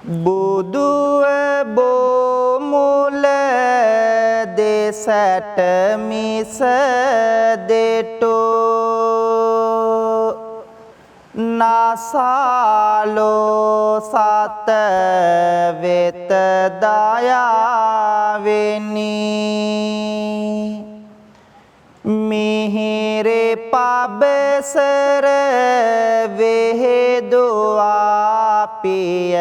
බුදුව බොමුල දෙසට මිස දෙටෝ නසාලෝ සත වෙත දයාවෙනි මිහිරේ පබසර වෙහෙදුවා පිය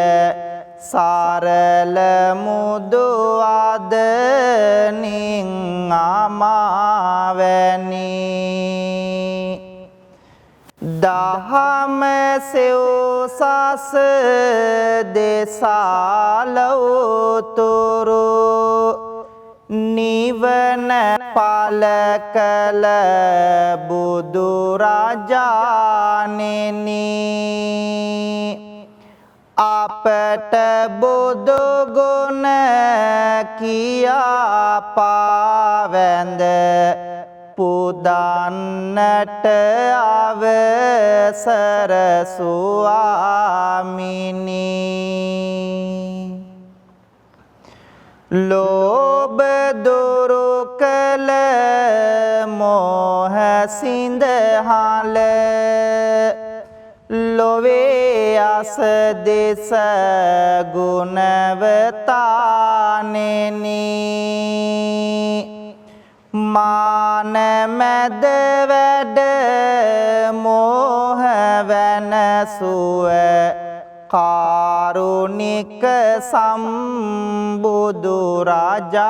සරල මුදු අදනින් අමාවැනි දහම සෙව්සස දෙසාලවතුරු නිවන පල කළ බුදුරජාණෙනි අපට බුදු ගුණ කියා පාවැඳ පුදන්නට අවසර ස්වාමිනි ලෝභ දුරු කළ මෝහ සිඳහල ලොවේ අස දෙස ගුණවතානෙනි මාන මැද වැඩ මෝහ වෙනසුව කාරුණික සම්බුදු රජාණෙනි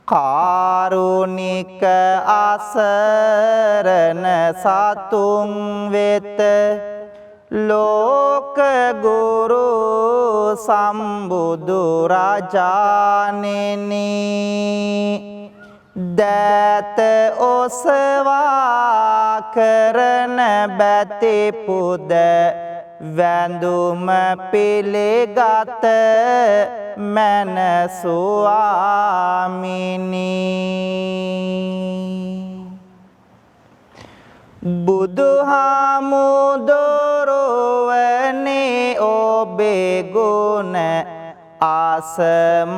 කාරුණික අසරණ සතුන් වෙත ලෝක ගුරු සම්බුදු රජාණෙනි දත ඔසවා කරන බැති පුද වැඳුම පිළිගත මන ස්වාමිනි බුදුහාමුදුරුවනේ ඔබේ ගුණ ආසමාන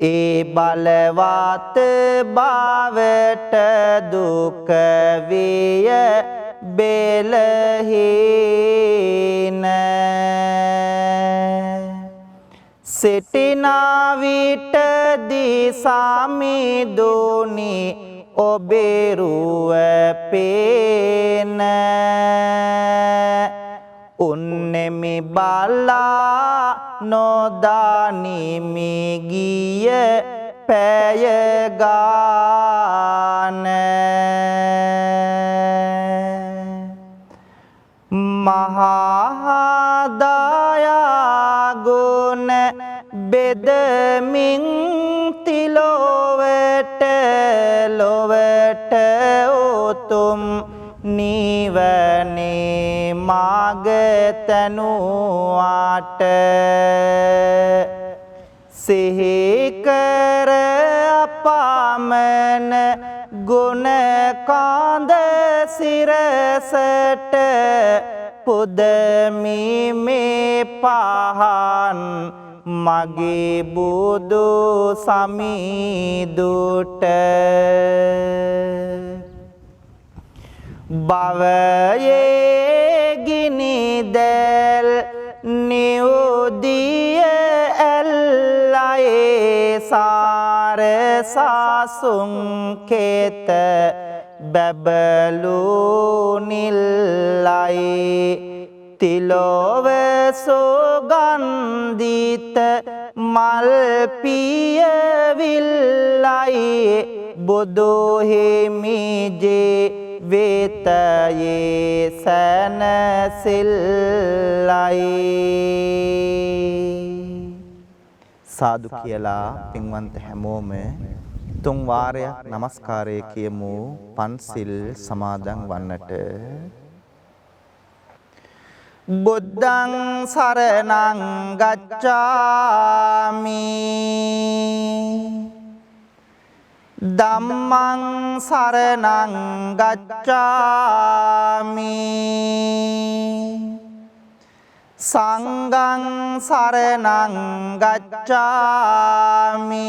ඒ බලවත් බවට දුක විය බෙලහීන සිටිනා විටදී සමිඳුනි ඔබේ රුව පේන උන්නෙමි බලා නොදානිමි ගිය පැය ගාන මහා දයා ගුණ බෙදමින් තිලොවට ලොවට උතුම් නිවනේ මාග තනුවාට සිහි කර අපමණ ගුණ කාන්ද සිරසට පුදමි මේ පහන් මගේ බුදු සමිඳුට භවයේ ගිනි දැල් නිවුදිය ඇල්ලයේ සාර සාසුන් කෙත බැබලු නිල්ලයි තිලොව සුගන්ධිත මල් පියවිල්ලයි බුදු හිමිජේ වෙතයේ සැනසෙල්ලයි සාදු කියලා පින්වන්ත හැමෝම තුන් වාරයක් নমස්කාරය කියමු පන්සිල් සමාදන් වන්නට බුද්ධං සරණං ගච්ඡාමි ධම්මං සරණං ගච්ඡාමි සංඝං සරණං ගච්ඡාමි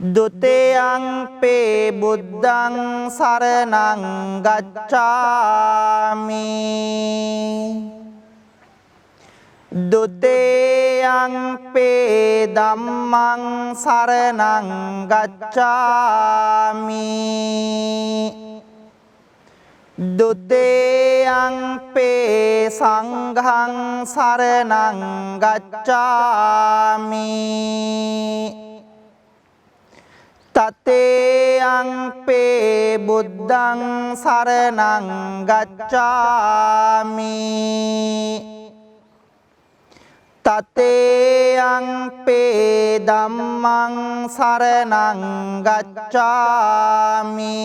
ဒုတိယံ පේ බුද්ධං සරණං ගච්ඡාමි ဒုတိယံ පේ ධම්මං සරණං ගච්ඡාමි ဒုတိယံ පේ සංඝං සරණං ගච්ඡාමි တတေယံ පේ බුද්ධං සරණං ගච්ඡාමි တတေယံ පේ ධම්මං සරණං ගච්ඡාමි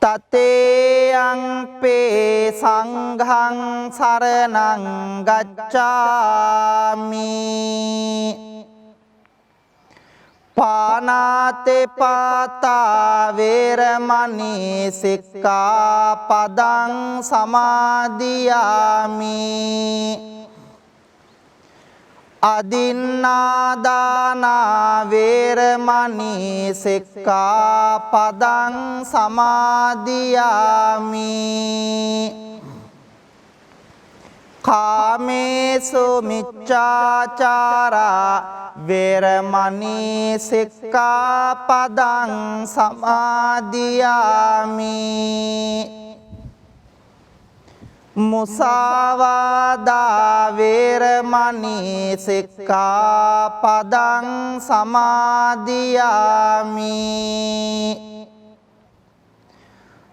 တတေယံ පේ සංඝං සරණං ගච්ඡාමි ပါဏာတိပါတာဝေရမဏိសិក្ខាပဒံ សមាදිយាមិ អឌិននាដានាវេរមណីសិក្ខាបដံ សមាදිយាមិ កាមេសុមិច្ឆាចារាវេរមណីសិក្ខាបដံ សមាදිយាមិ មុសាវាដាវេរមណីសិក្ខាបដံ សមាදිយាមិ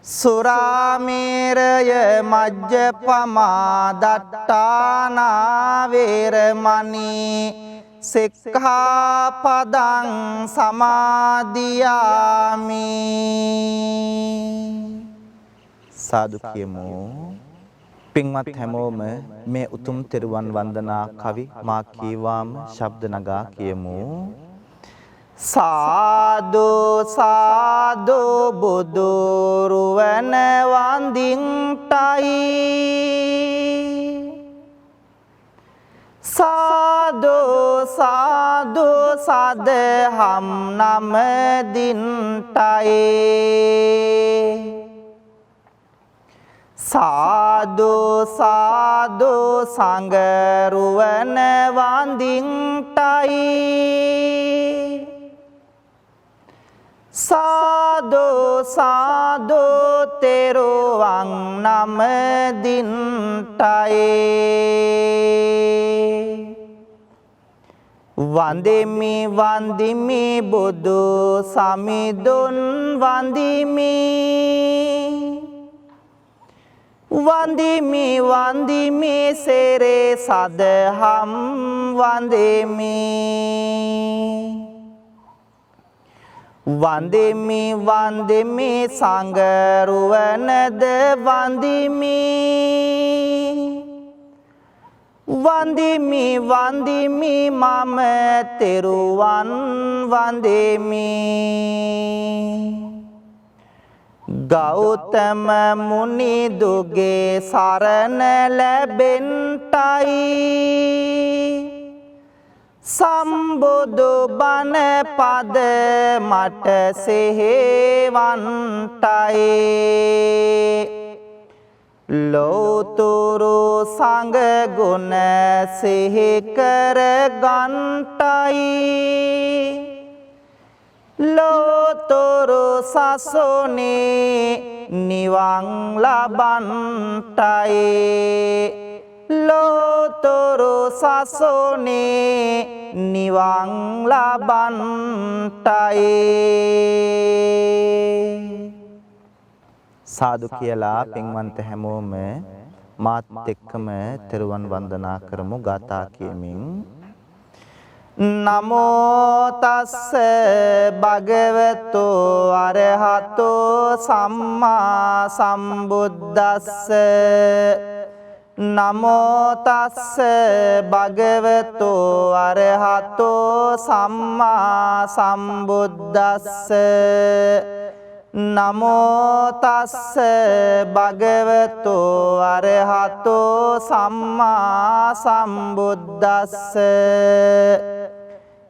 សុរាមេរយមជ្ជបមាដត្តានាវេរមណីសិក្ខាបដံ សមាදිយាមិ සාදු කියමු. පින්වත් හැමෝම මේ උතුම් තෙරුවන් වන්දනා කවි මා කීවාම ශබ්ද නගා කියමු. සාදු සාදු බුදු රුවන වන්දින්ටයි සාදු සාදු සදහම් නමදින්ටයි සාදු සාදු සංගරුවන වන්දින්ටයි සාදු සාදු තෙරුවන් නමදින්ටයි වන්දිමි වන්දිමි බුදු සමිඳුන් වන්දිමි වන්දිමි වන්දිමි සෙරේ සදහම් වන්දිමි වන්දිමි වන්දිමි සංගරුවනද වන්දිමි වන්දිමි වන්දිමි මම තෙරුවන් වන්දිමි ගෞතම මුනිදුගේ සරණ ලැබෙන්ටයි සම්බුදු බණ පද මට සෙහෙවන්ටයි ලෝතුරු සංඝ ගුණ සිහි කර ගන්ටයි ලෝතුරු සසුනේ නිවන් ලබන්ටයි ලෝතුරු සසුනේ නිවන් ලබන්ටයි සාදු කියලා පින්වන්ත හැමෝම මාත් එක්කම තෙරුවන් වන්දනා කරමු ගාථා කියමින් නමෝ තස්ස භගවතු අරහතෝ සම්මා සම්බුද්දස්ස නමෝ තස්ස භගවතු අරහතෝ සම්මා සම්බුද්දස්ස නමෝ තස්ස භගවතු අරහතෝ සම්මා සම්බුද්දස්ස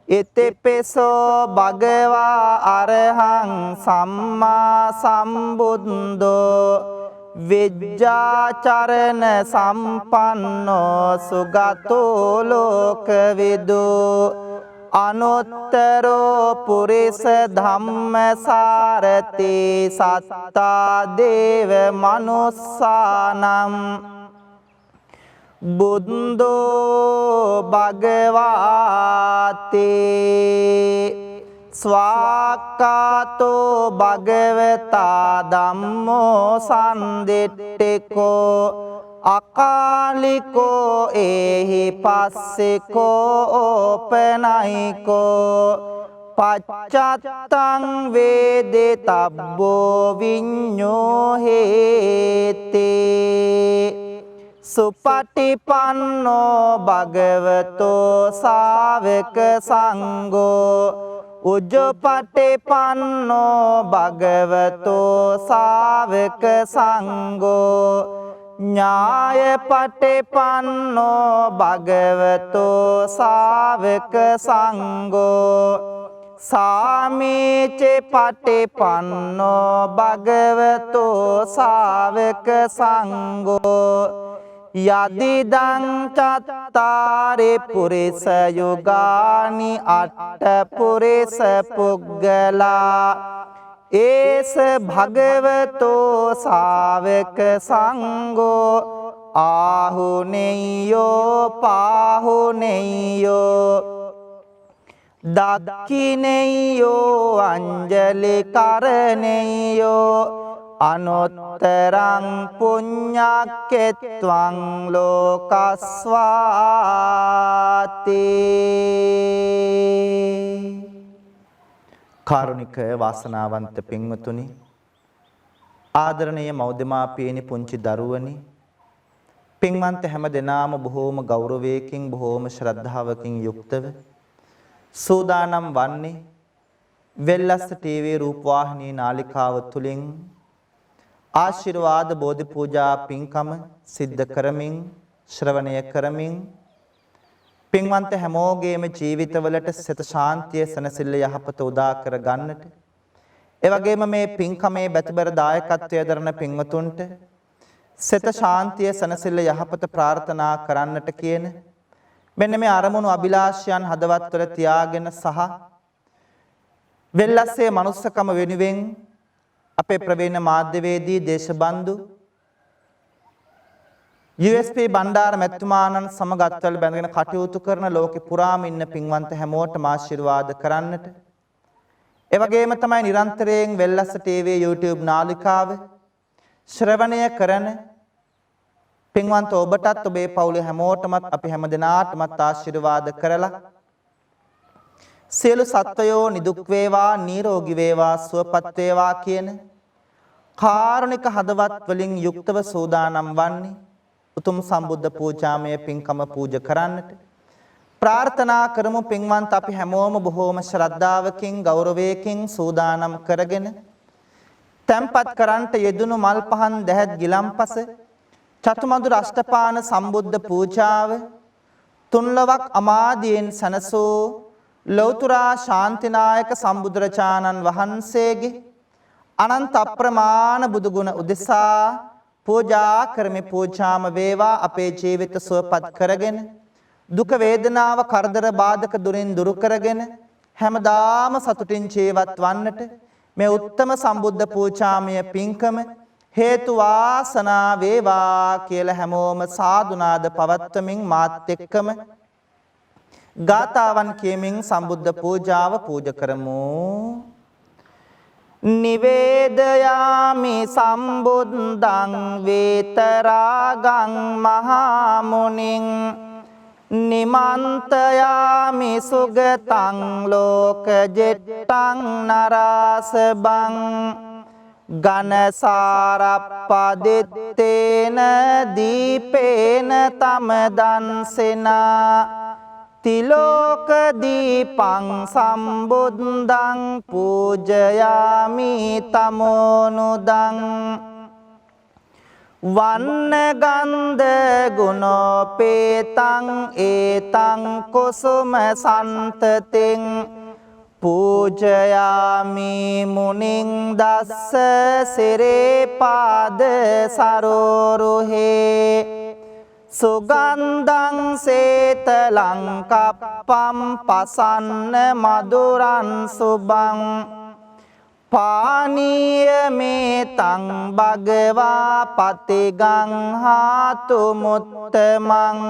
ඉතිපිසෝ භගවා අරහං සම්මා සම්බුද්දෝ විජ්ජාචරණ සම්පන්නෝ සුගතෝ ලෝකවිදු අනුත්තරෝ පුරිස ධම්මසාරති සත්තා දේව මනුස්සානම් බුද්ධෝ භගවාති ස්වාක්ඛාතෝ භගවතා ධම්මෝ සම්දිට්ඨිකෝ අකාලිකෝ ඒහි පස්සිකෝ ඕපනයිකෝ පච්චත්තං වේදිතබ්බෝ විඤ්ඤෝ හේති සුපටිපන්නෝ භගවතෝ ශාවක සංඝෝ උජ්ජපටිපන්නෝ භගවතෝ ශාවක සංඝෝ ඥායපටිපන්නෝ භගවතෝ ශාවක සංඝෝ සාමීච පටිපන්නෝ භගවතෝ ශාවක සංඝෝ යදිදං චත්තාරි පුරිස යුගානි අට්ඨ පුරිස පුග්ගලා ඒස භගවතෝ ශාවක සංඝෝ ආහුනේයෝ පාහුනේයෝ දක්ඛිනේයෝ අංජලි කරණේයෝ අනුත්තරං පුඤ්ඤක්කෙත්වං ලෝකස්වාති කාරුණික වාසනාවන්ත පින්වතුනි ආදරණීය මව්දෙමාපියනි පුංචි දරුවනි පින්වන්ත හැම දෙනාම බොහෝම ගෞරවයකින් බොහෝම ශ්‍රද්ධාවකින් යුක්තව සූදානම් වන්නේ වෙල්ලස්ස ටීවී රූපවාහිනී නාලිකාව තුලින් ආශිර්වාද බෝධි පූජා පින්කම සිද්ධ කරමින් ශ්‍රවණය කරමින් පින්වන්ත හැමෝගේම ජීවිතවලට සිත ශාන්තිය සනසිල්ල යහපත උදා කර ගන්නට ඒ වගේම මේ පින්කමේ බැතිබර දායකත්වයේ දරන පින්වතුන්ට සිත ශාන්තිය සනසිල්ල යහපත ප්‍රාර්ථනා කරන්නට කියන මෙන්න මේ අරමුණු අභිලාෂයන් හදවත්වල තියාගෙන සහ වෙල්ලස්සේ මනුස්සකම වෙනුවෙන් අපේ ප්‍රවීණ මාධ්‍යවේදී දේශබන්දු USP බණ්ඩාර මැතිතුමාණන් සමග අත්වල බැඳගෙන කටයුතු කරන ලෝකෙ පුරාම ඉන්න පින්වන්ත හැමෝටම ආශිර්වාද කරන්නට ඒ වගේම තමයි නිරන්තරයෙන් වෙල්ලස්ස ටීවී YouTube නාලිකාව ශ්‍රවණය කරන පින්වන්ත ඔබටත් ඔබේ පවුලේ හැමෝටමත් අපි හැමදෙනාටමත් ආශිර්වාද කරලා සියලු සත්වයෝ නිදුක් වේවා නිරෝගී වේවා සුවපත් වේවා කියන කාරුණික හදවත් වලින් යුක්තව සූදානම් වන්නේ උතුම් සම්බුද්ධ පූජාමය පින්කම පූජා කරන්නට ප්‍රාර්ථනා කරමු පින්වන්ත අපි හැමෝම බොහෝම ශ්‍රද්ධාවකින් ගෞරවයකින් සූදානම් කරගෙන තැන්පත් කරන්ට යෙදුණු මල් පහන් දැහැත් ගිලම්පස චතුමදුර අෂ්ටපාන සම්බුද්ධ පූජාව තුන්ලවක් අමාදියෙන් සනසූ ලෞතුරා ශාන්තිනායක සම්බුදුරජාණන් වහන්සේගේ අනන්ත අප්‍රමාණ බුදුගුණ උදෙසා පූජා කරමි පූජාම වේවා අපේ ජීවිත සුවපත් කරගෙන දුක වේදනාව කරදර බාධක දුරින් දුරු කරගෙන හැමදාම සතුටින් ජීවත් වන්නට මේ උත්තම සම්බුද්ධ පූජාමය පින්කම හේතු වාසනා වේවා කියලා හැමෝම සාදුනාද පවත්වමින් මාත් එක්කම ගාතාවන් කියමින් සම්බුද්ධ පූජාව පූජා කරමු. නිවේදයාමි සම්බුද්ධං වේතරාගං මහා මුනිං නිමන්තයාමි සුගතං ලෝකජෙට්ටං නරාසබං ගනසාරප්පදිත්තේන දීපේන තමදන්සෙනා තිලෝක දීපං සම්බුද්ධං පූජයාමි තමෝනුදං වන්න ගන්ධ ගුණෝපේතං ඒතං කුසුම සන්තතින් පූජයාමි මුනිං දස්ස සිරේපාද සරෝරුහේ සුගන්ධං සේතලං කප්පම් පසන්න මధుරං සුභං පානීයමේතං භගවා පතිගං හාතු මුත්තමං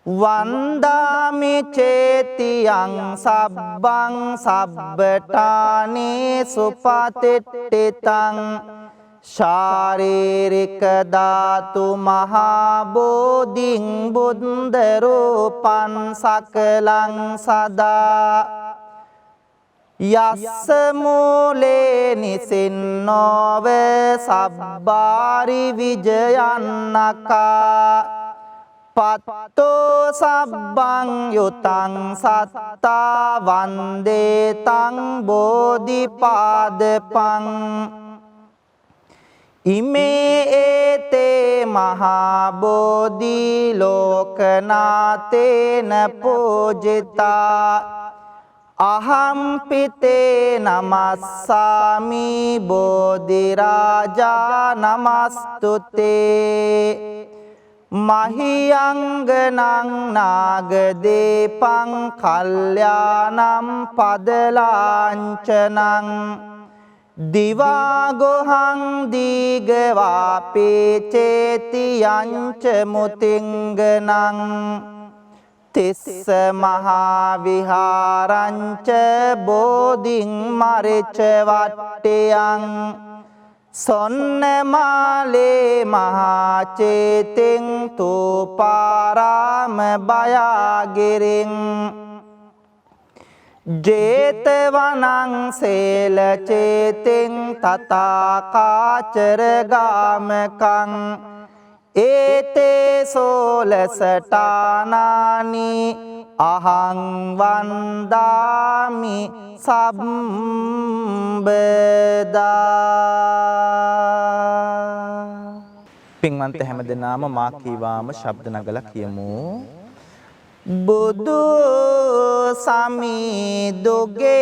වන්දාමි චේතියං සබ්බං සබ්බටානේ සුපතිට්ඨිතං ශාරීරික ධාතු මහා බෝධිං බුද්ධ රූපං සකලං සදා යස්ස මූලේ නිසින්නෝව සබ්බාරි විජයන්නකා පත්තෝ සබ්බං යුතං සත්තා වන්දේතං බෝධිපාදපං ඉමේ ඒතේ මහා බෝධි ලෝකනාතේන පූජිතා අහම්පිතේ නමස්සාමි බෝධිරාජා නමස්තුතේ මහියංගනං නාගදීපං කල්යාණම් පදලාංචනං දිවාගොහං දීගවාපේ චේතියංච මුතිංගනං තිස්ස මහා විහාරංච බෝධින් මරිච වට්ටයං සොන්නමාලේ මහා චේතින් තූපාරාම බයාගිරින් ජේතවනං සේල චේතින් තථාකාචර ගාමකං ඒතේ සෝලසටානානි අහං වන්දාමි සම්බදා. පින්වන්ත හැමදෙනාම මා කීවාම ශබ්ද නගලා කියමු. බුදු සමිදුගේ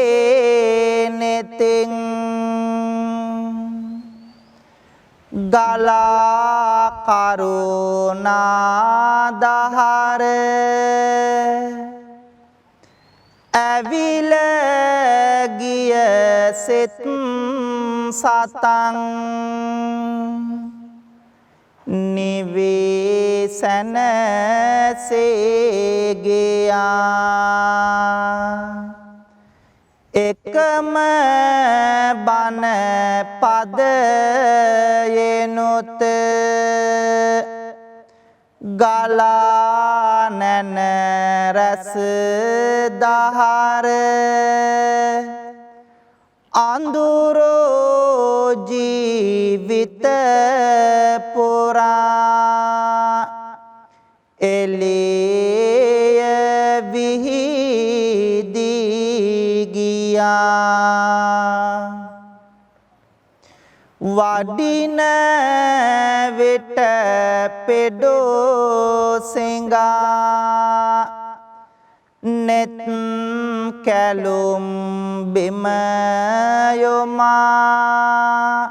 නෙතින් ගලා කරුණා දහර ඇවිල ගිය සිත් සතං නිවේසන සේගයා එකම බණ පදයෙනුත ගලා නැන රස දහර අඳුරෝ ජීවිත පුරා එළිය විහිදී ගියා වඩින විට පෙඩෝ සිඟා නෙත් කැලුම් බිම යොමා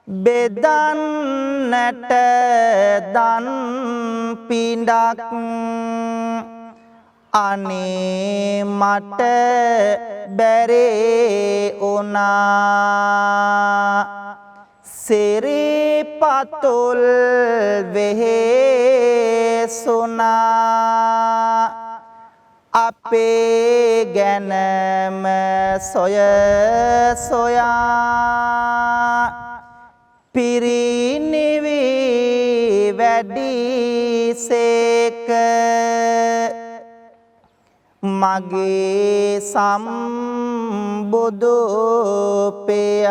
බෙදන්නට දන් පිඬක් අනේ මට බැරේ උනා සිරිපතුල් වෙහෙසුනා අපේ ගැනම සොය සොයා පිරිනිවි වැඩිසේක මගේ සම්බුදු පෙය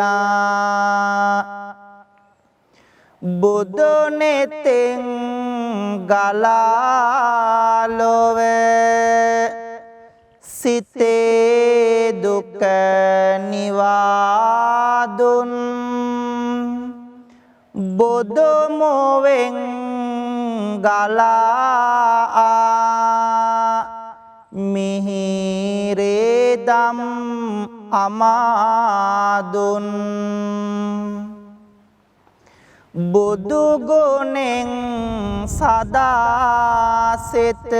බුදු නෙතෙන් ගලා ලොව සිතේ දුක නිවාදුන් බුදු මොවෙන් ගලා මිහිරේ දම් අමාදුන් බුදු ගුණෙන් සදා සිත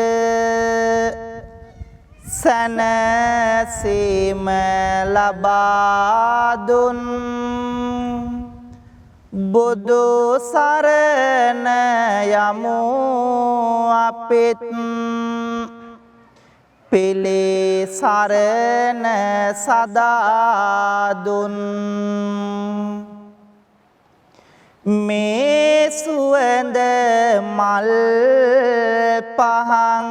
සැනසීම ලබා දුන් බුදු සරණ යමු අපිත් පිළි සරණ සදා දුන් මේ සුවඳ මල් පහන්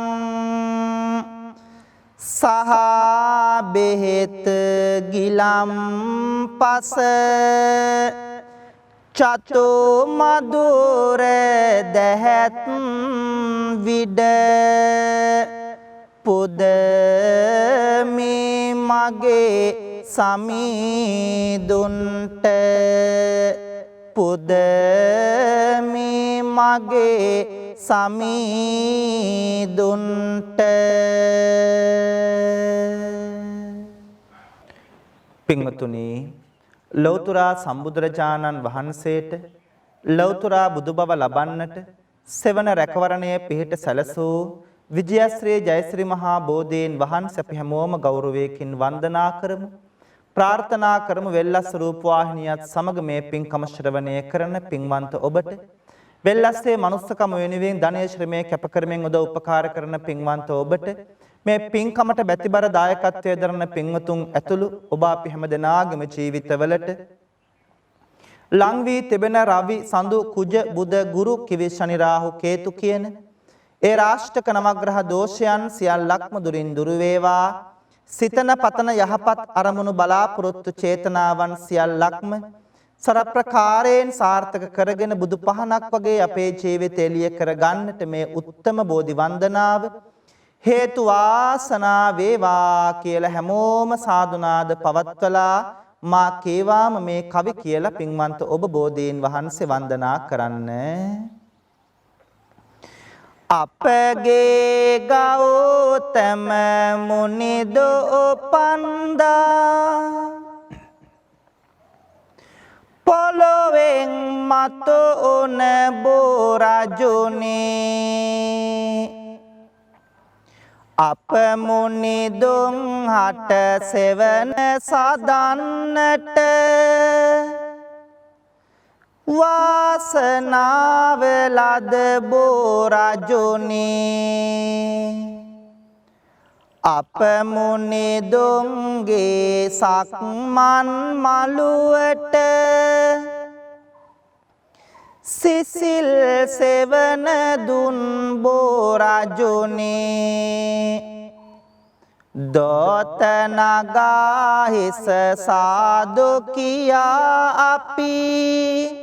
සහ බෙහෙත් ගිලම් පස චතු මధుර දැහැත් විඩ පුදමි මගේ සමීදුන්ට පුදමි මගේ සමීදුන්ට. පින්වතුනි, ලෞතර සම්බුදුරජාණන් වහන්සේට ලෞතර බුදු බව ලබන්නට සෙවන රැකවරණය පිහිට සැලසූ විජයශ්‍රී ජයශ්‍රී මහා බෝධීන් වහන්සේ අපි හැමෝම ගෞරවයෙන් වන්දනා කරමු. ප්‍රාර්ථනා කරමු වෙල්ලස් රූපවාහිනියත් සමග මේ පින්කම ශ්‍රවණය කරන පින්වන්ත ඔබට වෙල්ලස්සේ මනුස්සකම වෙනුවෙන් ධනය ශ්‍රමයේ කැප කරමින් උදව් උපකාර කරන පින්වන්ත ඔබට මේ පින්කමට බැතිබර දායකත්වයේ දරන පින්වතුන් ඇතුළු ඔබ අපි හැම දෙනාගේම ජීවිතවලට ලං වී තිබෙන රවි සඳු කුජ බුද ගුරු කිවි ශනි රාහු කේතු කියන ඒ රාෂ්ටක නවග්‍රහ දෝෂයන් සියල්ලක්ම දුරින් දුරු වේවා. සිතන පතන යහපත් අරමුණු බලාපොරොත්තු චේතනාවන් සියල්ලක්ම සරප්‍රකාරයෙන් සාර්ථක කරගෙන බුදු පහනක් වගේ අපේ ජීවිතය එළිය කරගන්නට මේ උත්තම බෝධි වන්දනාව හේතු වාසනා වේවා කියලා හැමෝම සාදුනාද පවත්වලා මා කේවාම මේ කවි කියලා පින්වන්ත ඔබ බෝධීන් වහන්සේ වන්දනා කරන්න. අපගේ ගෞතම මුනිදෝ පන්දා පොළොවෙන් මතු උන බෝරජුනේ අප මුනිදුන් හට සෙවන සදන්නට වාසනාව ලද බෝරජුනේ අප මුනිදුන්ගේ සක්මන් මළුවට සිසිල් සෙවන දුන් බෝරජුනේ දොත නගා හිස සාදු කියා අපි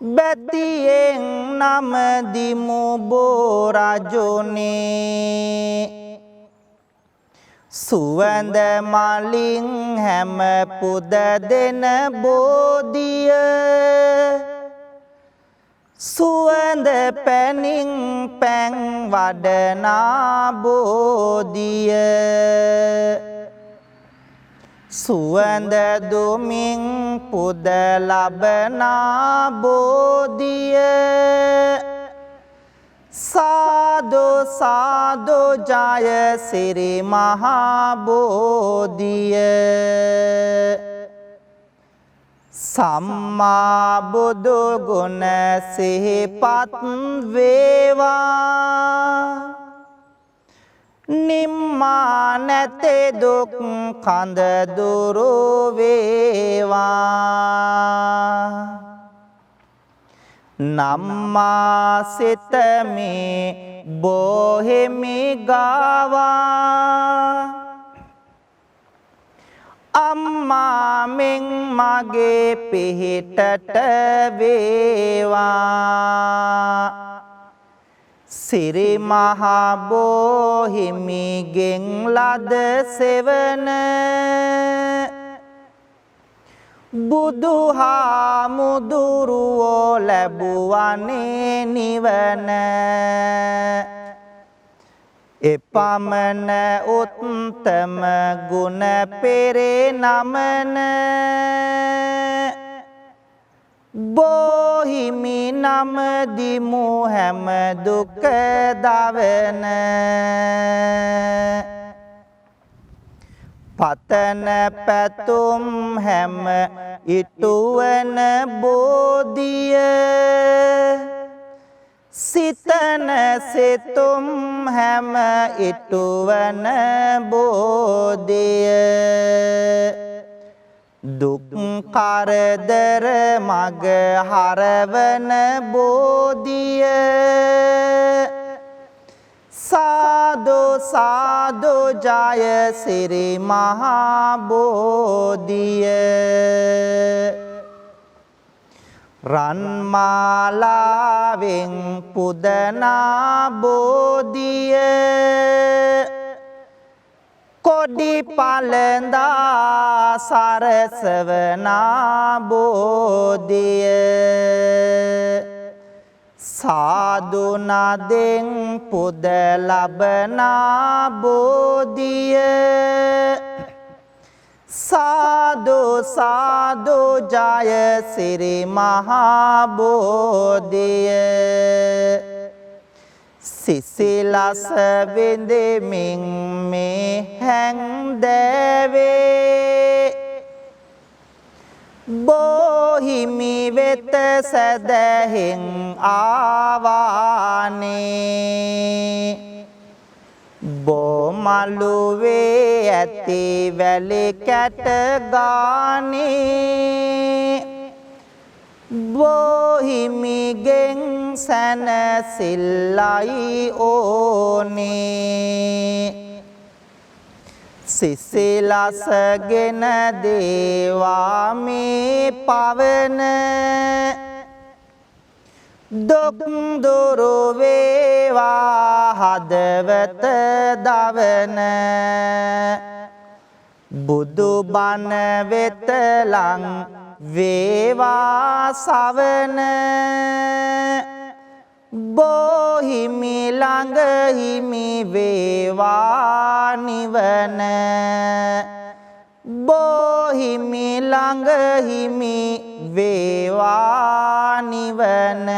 බැතියෙන් නම දිමු බෝරජුනේ සුවඳ මලින් හැම පුද දෙන බෝධිය සුවඳ පැනින් පැන් වඩනා බෝධිය සුවඳ දුමින් පුද ලබනා බෝධිය සාදු සාදු ජය සිරි මහා බෝධිය සම්මා බුදු ගුණ සිහිපත් වේවා නිම්මා නැතේ දුක් කඳ දුරු වේවා නම්මා සිතමේ බොහෙමි ගාවා අම්මා මෙන් මගේ පිහිටට වේවා සිරි මහ බෝහිමිගෙන් ලද සෙවන බුදුහාමුදුරුවෝ ලැබුවනේ නිවන එපමණ උත්තම ගුණ පෙරේ නමන බෝහිමි නම දිමු හැම දුක දවන පතන පැතුම් හැම ඉටුවන බෝධිය සිතන සිතුම් හැම ඉටුවන බෝධිය දුක් කරදර මග හරවන බෝධිය සාදු සාදු ජය සිරි මහා බෝධිය රන්මාලාවෙන් පුදනා බෝධිය කොඩි පළඳා සරසවනා බෝධිය සාදු නදෙන් පුද ලබනා බෝධිය සාදු සාදු ජය සිරි මහා බෝධිය සිසිලස විඳෙමින් මේ හැන්දෑවේ බෝහිමි වෙත සැදැහෙන් ආවානේ බෝමළුවේ ඇති වැලි කැට ගානේ බෝහිමිගෙන් සැනසිල්ලයි ඕනේ සිසිලසගෙන දේවා මේ පවන දුක් දුරු වේවා හදවත දවන බුදු බණ වෙත ලං වේවා සවන බෝහිමි ළඟ හිමි වේවා නිවන බෝහිමි ළඟ හිමි වේවා නිවන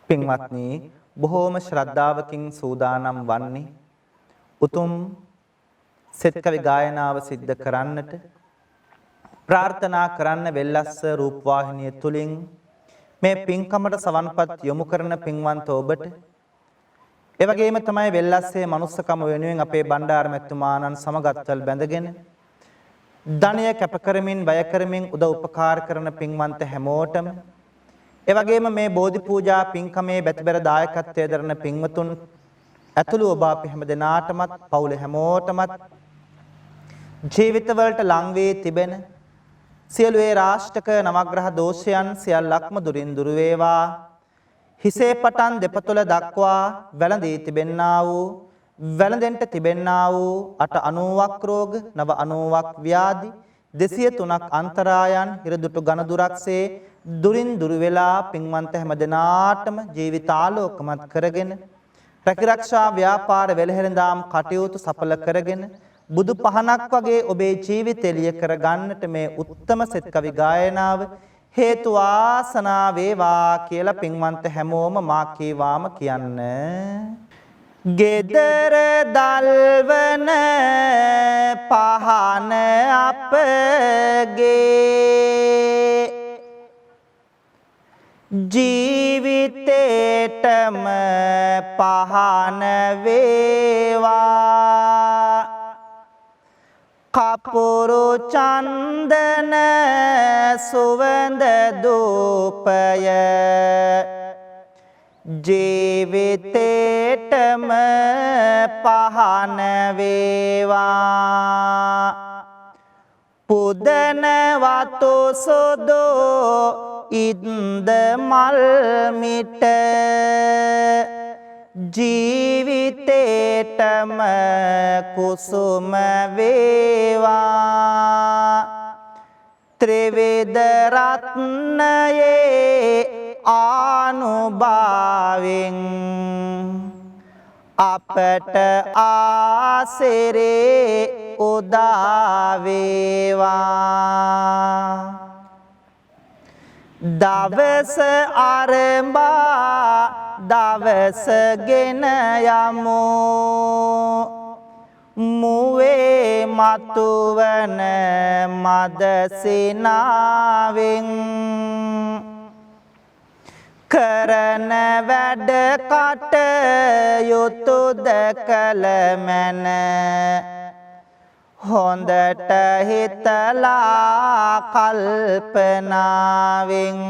පින්වත්නි බොහෝම ශ්‍රද්ධාවකින් සූදානම් වන්නේ උතුම් සෙත් කවි ගායනාව සිද්ධ කරන්නට ප්‍රාර්ථනා කරන්න වෙල්ලස්ස රූපවාහිනිය තුලින් මේ පින්කමට සවන්පත් යොමු කරන පින්වන්ත ඔබට ඒ වගේම තමයි වෙල්ලස්සේ මනුස්සකම වෙනුවෙන් අපේ බණ්ඩාර මැතිතුමාණන් සමගත්වල් බැඳගෙන ධනය කැප කරමින් වැය කරමින් උදව් උපකාර කරන පින්වන්ත හැමෝටම ඒ වගේම මේ බෝධි පූජා පින්කමේ බැතිබර දායකත්වයේ දරන පින්වතුන් ඇතුළු ඔබ අපි හැම දෙනාටමත් පවුලේ හැමෝටමත් ජීවිතවලට ලං වී තිබෙන සියලු ඒ රාෂ්ටක නවග්‍රහ දෝෂයන් සියල්ලක්ම දුරින් දුර වේවා හිසේ පටන් දෙපතුල දක්වා වැළඳී තිබෙන්නා වූ වැළඳෙන්ට තිබෙන්නා වූ 890ක් රෝග 990ක් ව්‍යාධි 203ක් අන්තරායන් හිරදුටු ඝනදුරක්සේ දුරින් දුර වෙලා පින්වන්ත හැම දෙනාටම ජීවිතාලෝකමත් කරගෙන රැකිරක්ෂා ව්‍යාපාර වෙළහෙළඳාම් කටයුතු සඵල කරගෙන බුදු පහනක් වගේ ඔබේ ජීවිතය එළිය කර ගන්නට මේ උත්තම සෙත් කවි ගායනාව හේතු වාසනා වේවා කියලා පින්වන්ත හැමෝම මා කීවාම කියන්න. ගෙදර දල්වන පහන අපගේ ජීවිතේටම පහන වේවා කපුරු චන්දන සුවඳ දූපය ජීවිතේටම පහන වේවා පුදන වතු සොදෝ ඉන්ද මල් මිට ජීවිතේටම කුසුම වේවා ත්‍රිවිධ රත්නයේ ආනුභාවෙන් අපට ආසිරේ උදා වේවා දවස ආරම්භා දවස ගෙන යමු මුවේ මතුවන මදසිනාවෙන් කරන වැඩ කටයුතු දැකල මැන හොඳට හිතලා කල්පනාවෙන්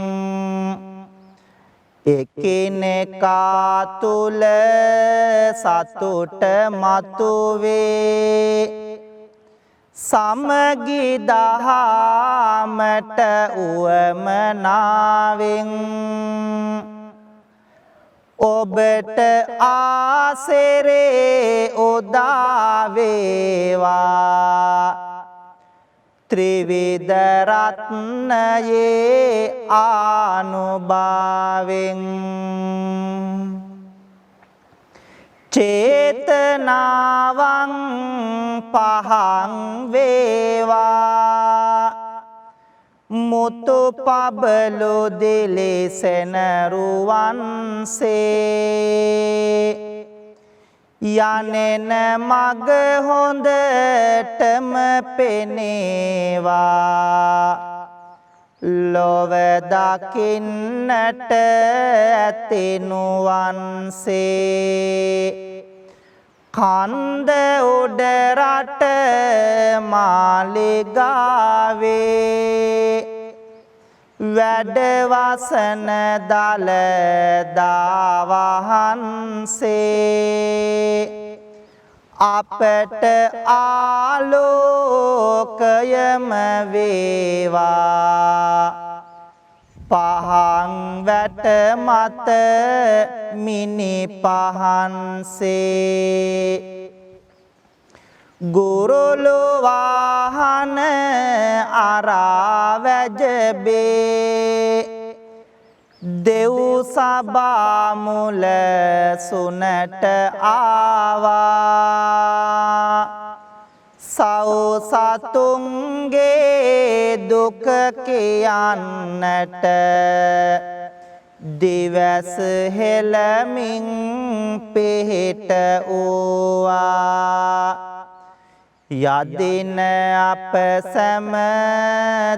එකිනෙකා තුල සතුට මතුවේ සමගි දහමට උවමනාවෙන් ඔබට ආසිරේ උදා වේවා ත්‍රිවිධ රත්නයේ ආනුභාවෙන් චේතනාවං පහං වේවා මුතු පබලු දිලිසෙන රුවන්සේ යනෙන මග හොඳටම පෙනේවා ලොව දකින්නට ඇතිනුවන්සේ කන්ද උඩ රට මාලිගාවේ වැඩවසන දළදා වහන්සේ අපට ආලෝකයම වේවා පහන් වැට මත මිනි පහන්සේ ගුරුලු වාහන අරා වැජබේ දෙව් සභා මුල සුනට ආවා සව් සතුන්ගේ දුක කියන්නට දිවස හෙළමින් පිහිට වූවා යදින අප සැම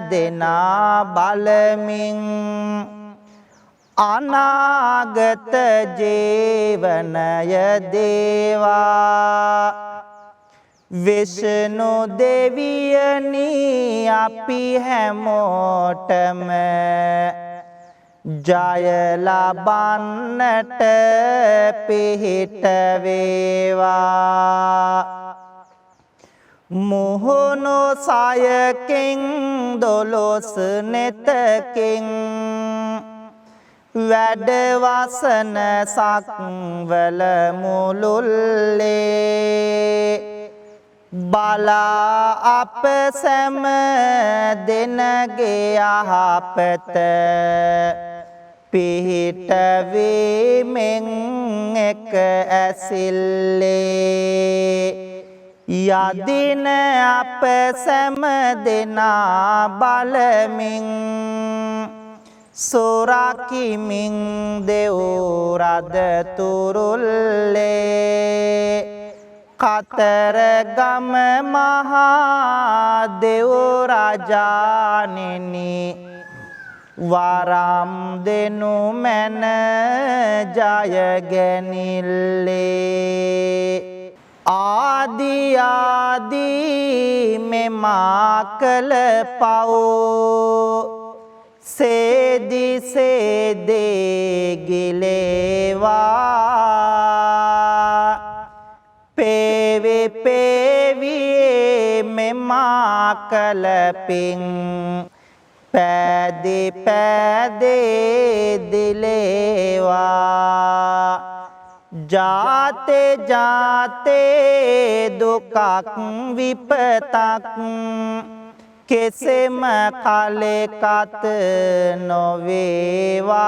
දෙනා බලමින් අනාගත ජීවනය දේවා විෂ්ණු දෙවියනි අපි හැමෝටම ජය ලබන්නට පිහිට වේවා මුහුණු සයකින් දොළොස් නෙතකින් වැඩවසන සක්වල මුළුල්ලේ බලා අප සැම දෙනගේ යහපත පිහිට වීමෙන් එක ඇසිල්ලේ යදින අප සැම දෙනා බලමින් සොරකිමින් දෙව් රද තුරුල්ලේ කතරගම මහා දෙව් රජාණෙනි වරම් දෙනු මැන ජයගැනිල්ලේ ආදී මෙමා කළ පව් සේදි සේදේ ගිලේවා පේවි පේවි මෙමා කලපින් පෑදි පෑදේ දිලේවා ජාතේ ජාතේ දුකක් විපතක් කෙසෙම කලෙකත නොවේවා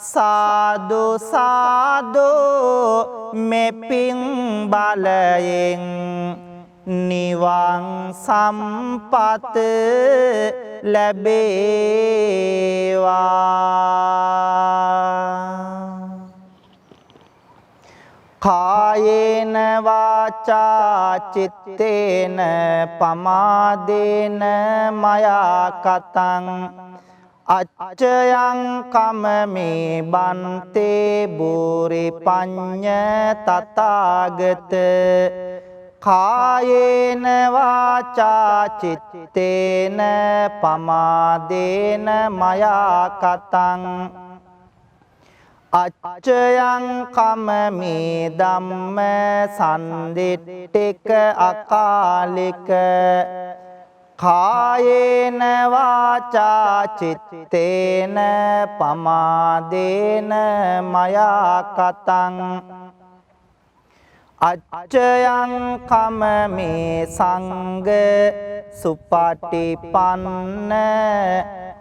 සාදු සාදු මෙපින් බලයෙන් නිවන් සම්පත ලැබේවා කායේන වාචා චිත්තේන පමාදේන මයා කතං අච්චයං කමමේ බන්තේ බෝරි පඤ්ඤ තථාගත කායේන වාචා චිත්තේන පමාදේන මයා කතං අච්චයං කමමේ ධම්ම සම්දිට්ඨික අකාලික කායේන වාචා චිත්තේන පමාදේන මයා කතං අච්චයං කමමේ සංඝ සුපටිපන්න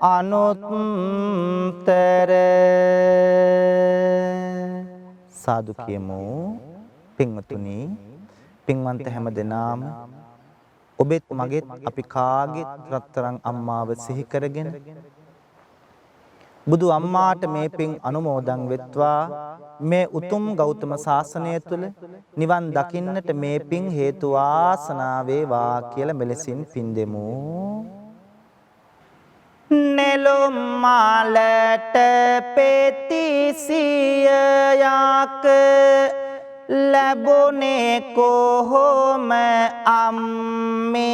අනුත්තර සාදු කියමු පින්වතුනි පින්වන්ත හැමදෙනාම ඔබෙත් මගෙත් අපි කාගෙත් රත්තරන් අම්මාව සිහි කරගෙන බුදු අම්මාට මේ පින් අනුමෝදන් වෙත්වා මේ උතුම් ගෞතම සාසනය තුල නිවන් දකින්නට මේ පින් හේතු වාසනා වේවා කියලා මෙලෙසින් පින් දෙමු නෙළුම් මාලට පෙතිසියක් ලැබුණේ කොහොම අම්මේ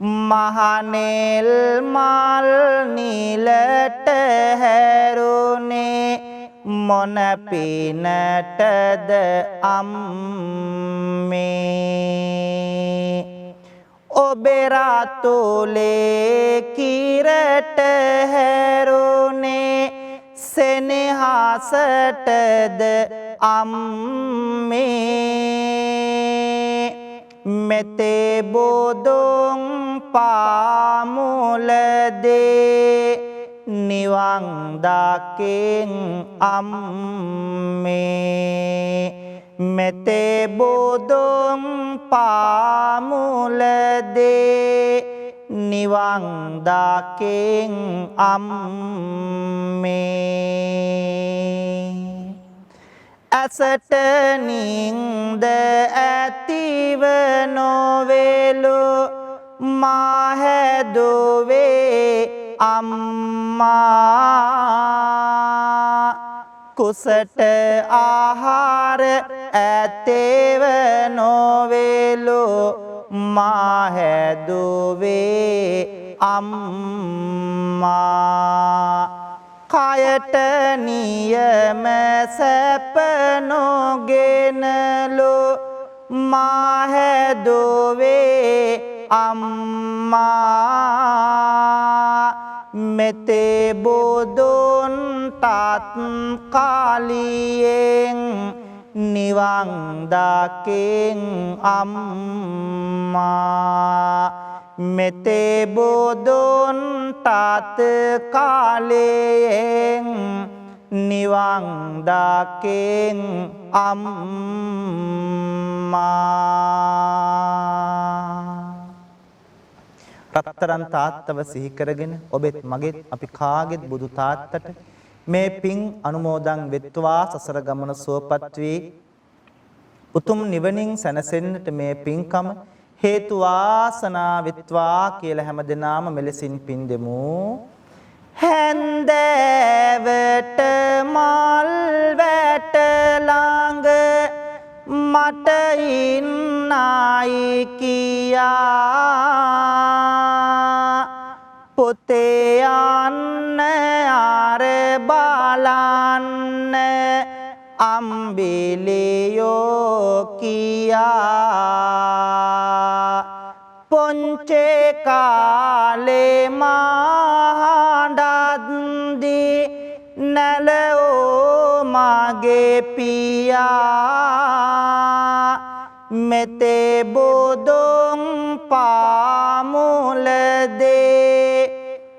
මහනෙල් මල් නිලට හැරුණේ මොන පිනටද අම්මේ ඔබේ රාතුලේ කිරට හැරුණේ සෙනෙහසටද අම්මේ මෙතේ බොදුන් පාමුලදේ නිවන් දකින් අම්මේ මෙතේ බොදුන් පාමුලදේ නිවන් දකින් අම්මේ ඇසට නින්ද ඇතිව නොවේලු මා හැදුවේ අම්මා කුසට ආහාර ඇතේව නොවේලු මා හැදුවේ අම්මා කයට නියම සැප නොගෙනලු මා හැදුවේ අම්මා මෙතේ බුදුන් තත් කාලියෙන් නිවන් දකින් අම්මා මෙතේ බුදුන් තත් කාලයෙන් නිවන් දකින් අම්මා රත්තරන් තාත්තව සිහි කරගෙන ඔබෙත් මගෙත් අපි කාගෙත් බුදු තාත්තට මේ පින් අනුමෝදන් වෙත්වා සසර ගමන සුවපත් වී උතුම් නිවනින් සැනසෙන්නට මේ පින්කම හේතු වාසනා වෙත්වා කියලා හැමදෙනාම මෙලෙසින් පින් දෙමු හැන්දෑවට මල් වැට ළඟ මට ඉන්නයි කියා පුතේ යන්න ආර බලන්න අම්බිලියෝ කියා පොන්චේ කාලේ මහඬද්දි නැලෝ මගේ පියා මෙතේ බුදුන් පාමුලදේ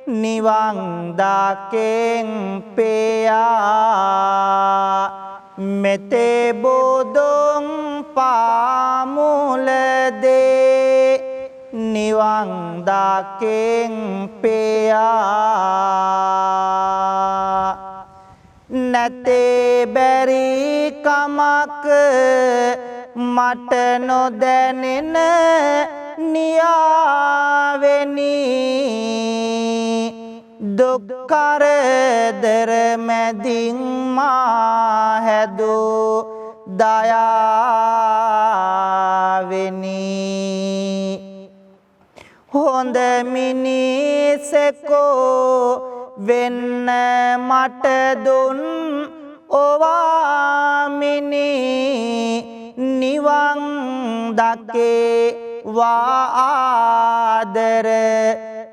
නිවන් දකින් පෙයා මෙතේ බුදුන් පාමුලදේ නිවන් දකින් පෙයා නැතේ බැරි කමක් මට නොදැනෙන නියාවෙනි දුක් කරදර මැදින් මා හැදූ දයාවෙනි හොඳ මිනිසෙකෝ වෙන්න මට දුන් ඔවාමිනි නිවන් දකේ වාදර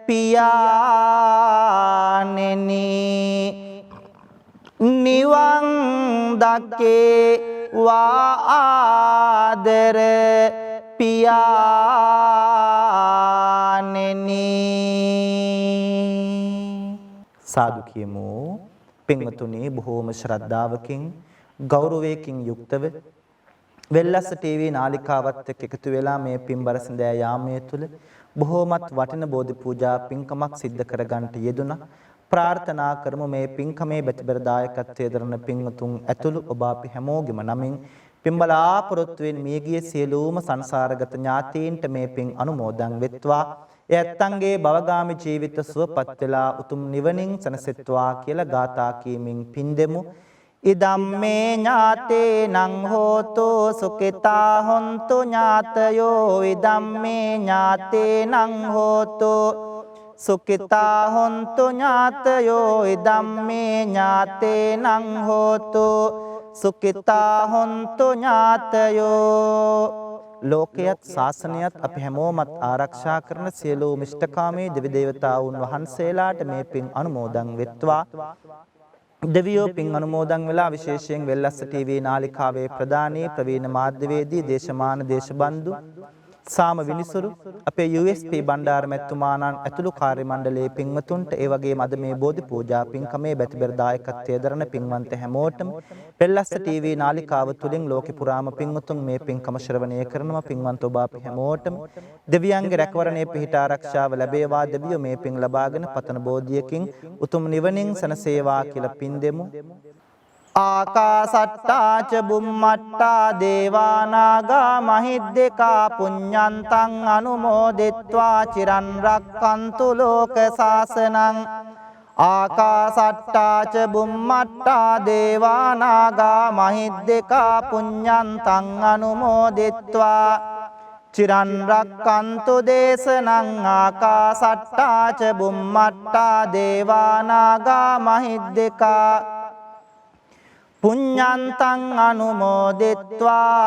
පියාණෙනි නිවන් දකේ වාදර පියාණෙනි සාදු කියමු පින්වතුනි බොහෝම ශ්‍රද්ධාවකින් ගෞරවයකින් යුක්තව වෙල්ලස්ස ටීවී නාලිකාවත් එක්ක එකතු වෙලා මේ පින්බර සඳෑ යාමයේ තුල බොහෝමත් වටින බෝධි පූජා පින්කමක් සිද්ධ කරගන්නට යෙදුණා. ප්‍රාර්ථනා කරමු මේ පින්කමේ බෙතබර දායකත්වයේ දරන පින්වතුන් ඇතුළු ඔබ අපි හැමෝගෙම නමින් පින්බලාපොරොත්තු වෙන මියගිය සියලුම සංසාරගත ඥාතීන්ට මේ පින් අනුමෝදන් වෙත්වා. ඒ ඇත්තන්ගේ භවගාමී ජීවිත සුවපත් වෙලා උතුම් නිවනින් සැනසෙත්වා කියලා ගාථා කීමින් පින් දෙමු. ඉදම්මේ ඥාතේනං හෝතු සුඛිතා හොන්තු ඥාතයෝ ඉදම්මේ ඥාතේනං හෝතු සුඛිතා හොන්තු ඥාතයෝ ඉදම්මේ ඥාතේනං හෝතු සුඛිතා හොන්තු ඥාතයෝ ලෝකයත් ශාසනයත් අපි හැමෝමත් ආරක්ෂා කරන සියලුම ඉෂ්ඨකාමී දෙවි දේවතාවුන් වහන්සේලාට මේ පින් අනුමෝදන් වෙත්වා. දෙවියෝ පින් අනුමෝදන් වෙලා විශේෂයෙන් වෙල්ලස්ස ටීවී නාලිකාවේ ප්‍රධානී ප්‍රවීණ මාධ්‍යවේදී දේශමාන දේශබන්දු සාම විනිසුරු අපේ USP බණ්ඩාර මැතිතුමාණන් ඇතුළු කාර්ය මණ්ඩලයේ පින්වතුන්ට ඒ වගේම අද මේ බෝධි පූජා පින්කමේ බැතිබර දායකත්වයේ දරන පින්වන්ත හැමෝටම වෙල්ලස්ස ටීවී නාලිකාව තුලින් ලෝකේ පුරාම පින්වතුන් මේ පින්කම ශ්‍රවණය කරනවා. පින්වන්ත ඔබ අපි හැමෝටම දෙවියන්ගේ රැකවරණය පිහිට ආරක්ෂාව ලැබේවා. දෙවියෝ මේ පින් ලබාගෙන පතන බෝධියකින් උතුම් නිවනින් සැනසේවා කියලා පින් දෙමු. ආකාසට්ටා ච බුම්මට්ටා දේවා නාග මහිද්దికා පුඤ්ඤන්තං අනුමෝදිත්වා චිරන් රක්칸තු ලෝක සාසනං ආකාසට්ටා ච බුම්මට්ටා දේවා නාග මහිද්దికා පුඤ්ඤන්තං අනුමෝදිත්වා චිරන් රක්칸තු දේශනං ආකාසට්ටා ච බුම්මට්ටා දේවා නාග මහිද්దికා පුඤ්ඤන්තං අනුමෝදිත්වා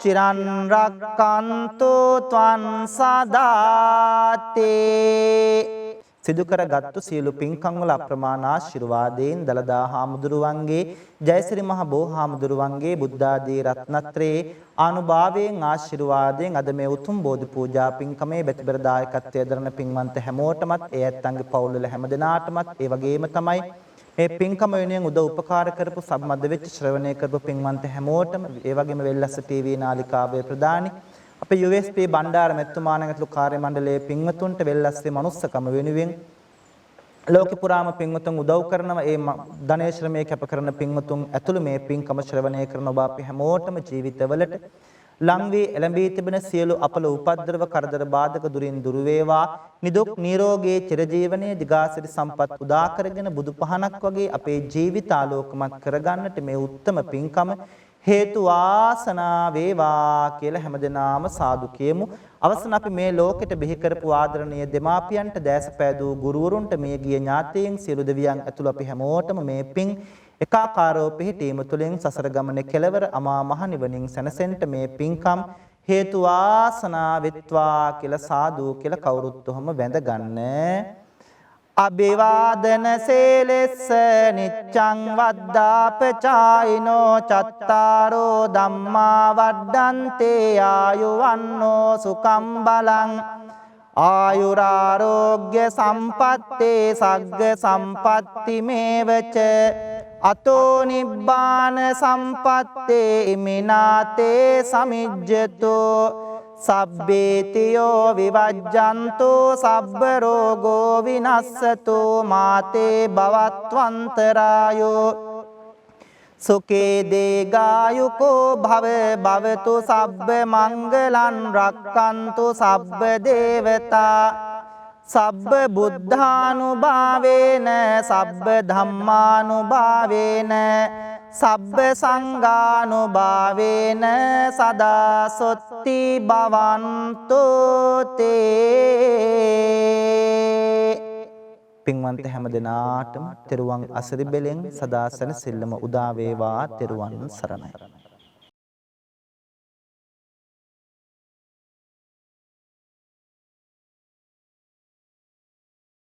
චිරන් රක්칸තු ත්වං සදාති. සිදු කරගත්තු සියලු පින්කම් වල අප්‍රමාණ ආශිර්වාදයෙන් දලදා හාමුදුරුවන්ගේ ජයසිරි මහ බෝ හාමුදුරුවන්ගේ බුද්ධ ආදී රත්නත්‍රයේ ආනුභාවයෙන් ආශිර්වාදයෙන් අද මේ උතුම් බෝධි පූජා පින්කමේ බෙතබර දායකත්වයේ දරන පින්වන්ත හැමෝටමත් ඒ ඇත්තන්ගේ පවුල් වල හැමදෙනාටමත් ඒ වගේම තමයි මේ පින්කම වෙනුවෙන් උදව් උපකාර කරපු සම්මත වෙච්ච ශ්‍රවණය කරපු පින්වන්ත හැමෝටම ඒ වගේම වෙල්ලස්ස ටීවී නාලිකාවේ ප්‍රධානී අපේ USP බණ්ඩාර මැතිතුමාණන් ඇතුළු කාර්ය මණ්ඩලයේ පින්වතුන්ට වෙල්ලස්සේ මනුස්සකම වෙනුවෙන් ලෝකේ පුරාම පින්වතුන් උදව් කරනවා. ඒ ධනේ ශ්‍රමයේ කැප කරන පින්වතුන් ඇතුළු මේ පින්කම ශ්‍රවණය කරන ඔබ අපි හැමෝටම ජීවිතවලට ලං වී එළඹී තිබෙන සියලු අපල උපද්‍රව කරදර බාධක දුරින් දුර වේවා. නිදුක් නිරෝගී චිරජීවනයේ දිගාසිරි සම්පත් උදා කරගෙන බුදු පහනක් වගේ අපේ ජීවිත ආලෝකමත් කරගන්නට මේ උත්තම පින්කම හේතු වාසනා වේවා කියලා හැමදෙනාම සාදු කියමු. අවසන් අපි මේ ලෝකෙට බිහි කරපු ආදරණීය දෙමාපියන්ට දැසපෑදූ ගුරුවරුන්ට මේ ගිය ඥාතීන් සියලු දෙවියන් ඇතුළු අපි හැමෝටම මේ පිං එකාකාරව පිහිටීම තුළින් සසර ගමනේ කෙලවර අමා මහ නිවනින් සැනසෙන්න මේ පිංකම් හේතු වාසනා වෙත්වා කියලා සාදු කියලා කවුරුත් උහම වැඳ ගන්න. අභිවාදන සේලෙස්ස නිච්ඡං වද්දාපචායිනෝ චත්තාරෝ ධම්මා වඩ්ඩන්තේ ආයුවන්නෝ සුඛං බලං ආයුරාෝග්‍ය සම්පත්තේ සග්ග සම්පatti මේවච අතෝ නිබ්බාන සම්පත්තේ ඉමිනාතේ සමිජ්ජතෝ සබ්බේතියෝ විවජ්ජන්තෝ සබ්බ රෝගෝ විනස්සතෝ මාතේ භවත්වන්තරායෝ සුඛේ දේගායුකෝ භව භවතු සබ්බ මංගලං රක්칸තු සබ්බ දේවතා සබ්බ බුද්ධානුභාවේන සබ්බ ධම්මානුභාවේන සබ්බ සංඝානුභාවේන සදා සොත්ති භවන්තු තේ. පින්වන්ත හැම දිනාටම තෙරුවන් අසරි බෙලෙන් සදා සැනසෙල්ලම උදා වේවා. තෙරුවන් සරණයි.